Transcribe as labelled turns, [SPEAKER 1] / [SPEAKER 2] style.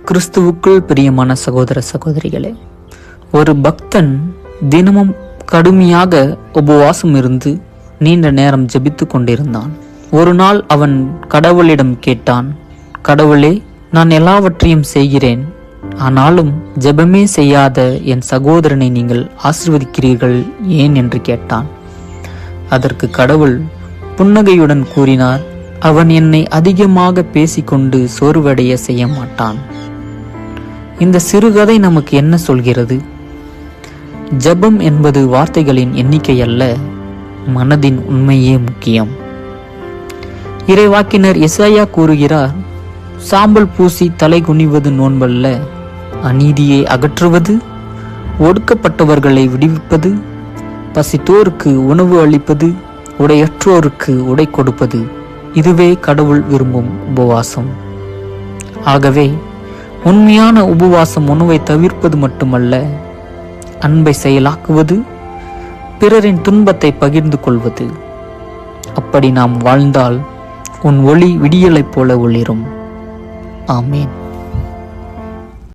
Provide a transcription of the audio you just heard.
[SPEAKER 1] கிறிஸ்துவுக்குள் பிரியமான சகோதர சகோதரிகளே, ஒரு பக்தன் தினமும் கடுமையாக உபவாசம் இருந்து நீண்ட நேரம் ஜெபித்து கொண்டிருந்தான். ஒரு நாள் அவன் கடவுளிடம் கேட்டான், கடவுளே, நான் எல்லாவற்றையும் செய்கிறேன், ஆனாலும் ஜெபமே செய்யாத என் சகோதரனை நீங்கள் ஆசீர்வதிக்கிறீர்கள் ஏன் என்று கேட்டான். அதற்கு கடவுள் புன்னகையுடன் கூறினார், அவன் என்னை அதிகமாக பேசிக்கொண்டு சோர்வடைய செய்ய மாட்டான். இந்த சிறுகதை நமக்கு என்ன சொல்கிறது? ஜெபம் என்பது வார்த்தைகளின் எண்ணிக்கை அல்ல, மனதின் உண்மையே முக்கியம். இறைவாக்கினர் எசாயா கூறுகிறார், சாம்பல் பூசி தலை குனிவது நோன்பல்ல, அநீதியை அகற்றுவது, ஒடுக்கப்பட்டவர்களை விடுவிப்பது, பசித்தோருக்கு உணவு அளிப்பது, உடையற்றோருக்கு உடை கொடுப்பது, இதுவே கடவுள் விரும்பும் உபவாசம். ஆகவே உண்மையான உபவாசம் உணவை தவிர்ப்பது மட்டுமல்ல, அன்பை செயலாக்குவது, பிறரின் துன்பத்தை பகிர்ந்து கொள்வது. அப்படி நாம் வாழ்ந்தால் உன் ஒளி விடியலைப் போல ஒளிரும். ஆமேன்.